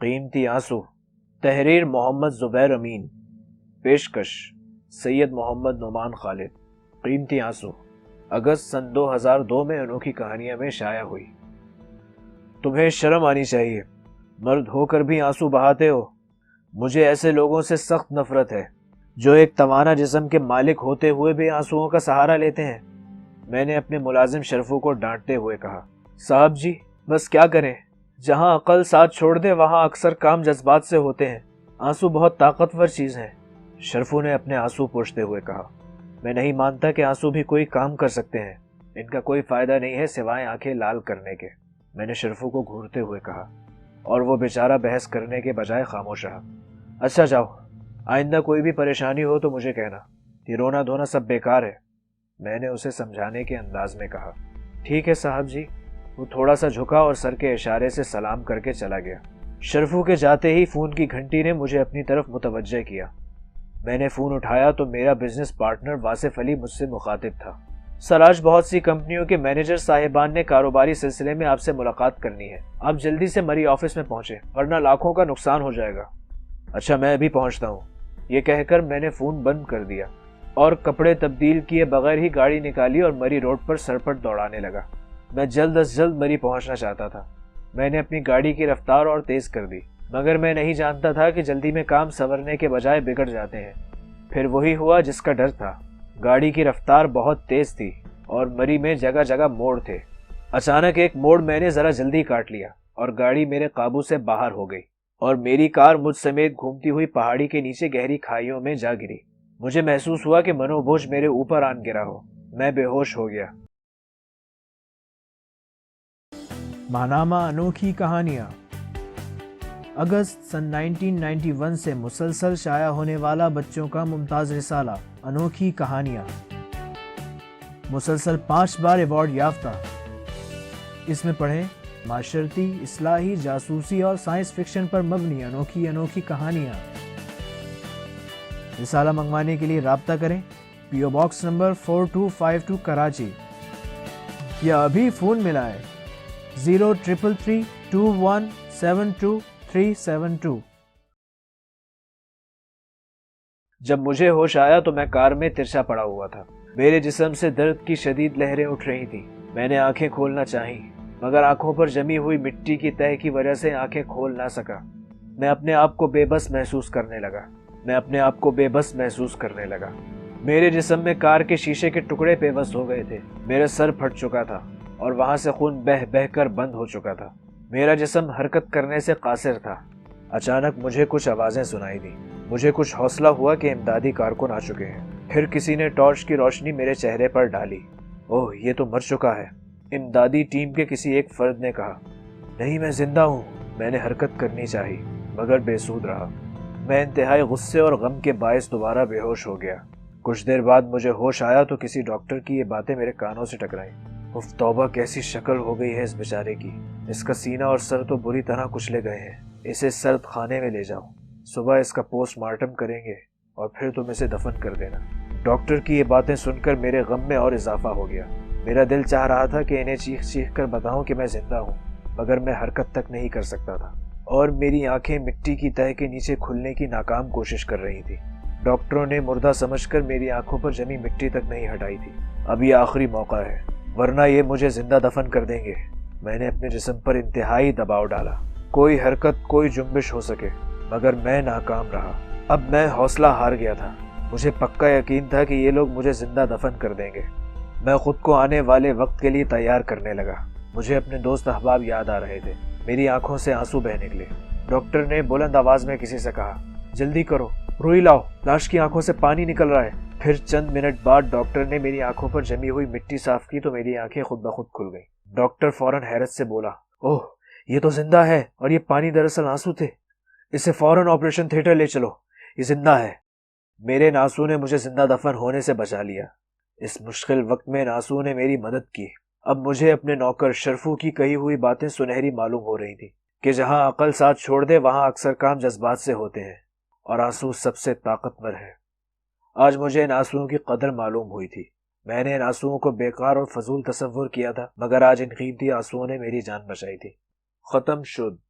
قیمتی آنسو، تحریر محمد زبیر امین، پیشکش سید محمد نعمان خالد۔ قیمتی آنسو اگست سن 2002 میں انوکھی کہانیاں میں شائع ہوئی۔ تمہیں شرم آنی چاہیے، مرد ہو کر بھی آنسو بہاتے ہو۔ مجھے ایسے لوگوں سے سخت نفرت ہے جو ایک توانا جسم کے مالک ہوتے ہوئے بھی آنسوؤں کا سہارا لیتے ہیں۔ میں نے اپنے ملازم شرفو کو ڈانٹتے ہوئے کہا، صاحب جی بس کیا کریں، جہاں عقل ساتھ چھوڑ دے وہاں اکثر کام جذبات سے ہوتے ہیں۔ آنسو بہت طاقتور چیز ہیں۔ شرفو نے اپنے آنسو پوچھتے ہوئے کہا، میں نہیں مانتا کہ آنسو بھی کوئی کام کر سکتے ہیں، ان کا کوئی فائدہ نہیں ہے سوائے آنکھیں لال کرنے کے، میں نے شرفو کو گھورتے ہوئے کہا، اور وہ بیچارہ بحث کرنے کے بجائے خاموش رہا۔ اچھا جاؤ، آئندہ کوئی بھی پریشانی ہو تو مجھے کہنا، یہ رونا دھونا سب بیکار ہے، میں نے اسے سمجھانے کے انداز میں کہا۔ ٹھیک ہے صاحب جی۔ وہ تھوڑا سا جھکا اور سر کے اشارے سے سلام کر کے چلا گیا۔ شرفو کے جاتے ہی فون کی گھنٹی نے مجھے اپنی طرف متوجہ کیا۔ میں نے فون اٹھایا تو میرا بزنس پارٹنر واصف علی مجھ سے مخاطب تھا۔ سر آج بہت سی کمپنیوں کے مینیجر صاحبان نے کاروباری سلسلے میں آپ سے ملاقات کرنی ہے، آپ جلدی سے مری آفس میں پہنچیں ورنہ لاکھوں کا نقصان ہو جائے گا۔ اچھا میں ابھی پہنچتا ہوں، یہ کہہ کر میں نے فون بند کر دیا اور کپڑے تبدیل کیے بغیر ہی گاڑی نکالی اور مری روڈ پر سرپٹ دوڑانے لگا۔ میں جلد از جلد مری پہنچنا چاہتا تھا۔ میں نے اپنی گاڑی کی رفتار اور تیز کر دی، مگر میں نہیں جانتا تھا کہ جلدی میں کام سنورنے کے بجائے بگڑ جاتے ہیں۔ پھر وہی ہوا جس کا ڈر تھا، گاڑی کی رفتار بہت تیز تھی اور مری میں جگہ جگہ موڑ تھے۔ اچانک ایک موڑ میں نے ذرا جلدی کاٹ لیا اور گاڑی میرے قابو سے باہر ہو گئی اور میری کار مجھ سمیت گھومتی ہوئی پہاڑی کے نیچے گہری کھائیوں میں جا گری۔ مجھے محسوس ہوا کہ منو بوجھ میرے اوپر آن گرا ہو، میں بے ہوش ہو گیا۔ ماہنامہ انوکھی کہانیاں اگست سن 1991 سے مسلسل شائع ہونے والا بچوں کا ممتاز رسالہ انوکھی کہانیاں، مسلسل 5 بار ایوارڈ یافتہ۔ اس میں پڑھیں معاشرتی، اصلاحی، جاسوسی اور سائنس فکشن پر مبنی انوکھی کہانیاں۔ رسالہ منگوانے کے لیے رابطہ کریں پی او باکس نمبر 4252 کراچی، یا ابھی فون ملائیں 03332172 جب مجھے ہوش آیا تو میں کار میں ترچھا پڑا ہوا تھا۔ میرے جسم سے درد کی شدید لہریں اٹھ رہی تھیں۔ میں نے آنکھیں کھولنا چاہیں مگر آنکھوں پر جمی ہوئی مٹی کی تہہ کی وجہ سے آنکھیں کھول نہ سکا۔ میں اپنے آپ کو بے بس محسوس کرنے لگا۔ میرے جسم میں کار کے شیشے کے ٹکڑے پیوست ہو گئے تھے، میرا سر پھٹ چکا تھا اور وہاں سے خون بہہ بہہ کر بند ہو چکا تھا۔ میرا جسم حرکت کرنے سے قاصر تھا۔ اچانک مجھے کچھ آوازیں سنائی دیں۔ مجھے کچھ حوصلہ ہوا کہ امدادی کارکن آ چکے ہیں۔ پھر کسی نے ٹارچ کی روشنی میرے چہرے پر ڈالی۔ اوہ یہ تو مر چکا ہے، امدادی ٹیم کے کسی ایک فرد نے کہا۔ نہیں میں زندہ ہوں، میں نے حرکت کرنی چاہی مگر بے سود رہا۔ میں انتہائی غصے اور غم کے باعث دوبارہ بے ہوش ہو گیا۔ کچھ دیر بعد مجھے ہوش آیا تو کسی ڈاکٹر کی یہ باتیں میرے کانوں سے ٹکرائیں۔ اف توبہ، کیسی شکل ہو گئی ہے اس بیچارے کی، اس کا سینہ اور سر تو بری طرح کچلے گئے ہیں۔ اسے سرد خانے میں لے جاؤ، صبح اس کا پوسٹ مارٹم کریں گے اور پھر تم اسے دفن کر دینا۔ ڈاکٹر کی یہ باتیں سن کر میرے غم میں اور اضافہ ہو گیا۔ میرا دل چاہ رہا تھا کہ انہیں چیخ چیخ کر بتاؤں کہ میں زندہ ہوں، مگر میں حرکت تک نہیں کر سکتا تھا اور میری آنکھیں مٹی کی تہہ کے نیچے کھلنے کی ناکام کوشش کر رہی تھی۔ ڈاکٹروں نے مردہ سمجھ کر میری آنکھوں پر جمی مٹی تک نہیں ہٹائی تھی۔ اب یہ آخری موقع ہے ورنہ یہ مجھے زندہ دفن کر دیں گے۔ میں نے اپنے جسم پر انتہائی دباؤ ڈالا، کوئی حرکت، کوئی جنبش ہو سکے، مگر میں ناکام رہا۔ اب میں حوصلہ ہار گیا تھا۔ مجھے پکا یقین تھا کہ یہ لوگ مجھے زندہ دفن کر دیں گے۔ میں خود کو آنے والے وقت کے لیے تیار کرنے لگا۔ مجھے اپنے دوست احباب یاد آ رہے تھے، میری آنکھوں سے آنسو بہہ نکلے۔ ڈاکٹر نے بلند آواز میں کسی سے کہا، جلدی کرو، روئی لاؤ، لاش کی آنکھوں سے پانی نکل رہا ہے۔ پھر چند منٹ بعد ڈاکٹر نے میری آنکھوں پر جمی ہوئی مٹی صاف کی تو میری آنکھیں خود بخود کھل گئیں۔ ڈاکٹر فوراً حیرت سے بولا، اوہ یہ تو زندہ ہے اور یہ پانی دراصل آنسو تھے، اسے فوراً آپریشن تھیٹر لے چلو، یہ زندہ ہے۔ میرے ناسو نے مجھے زندہ دفن ہونے سے بچا لیا۔ اس مشکل وقت میں ناسو نے میری مدد کی۔ اب مجھے اپنے نوکر شرفو کی کہی ہوئی باتیں سنہری معلوم ہو رہی تھی کہ جہاں عقل ساتھ چھوڑ دے وہاں اکثر کام جذبات سے ہوتے ہیں اور آنسو سب سے طاقتور ہے۔ آج مجھے ان آنسوؤں کی قدر معلوم ہوئی تھی۔ میں نے ان آنسوؤں کو بیکار اور فضول تصور کیا تھا، مگر آج ان قیمتی آنسوؤں نے میری جان بچائی تھی۔ ختم شد۔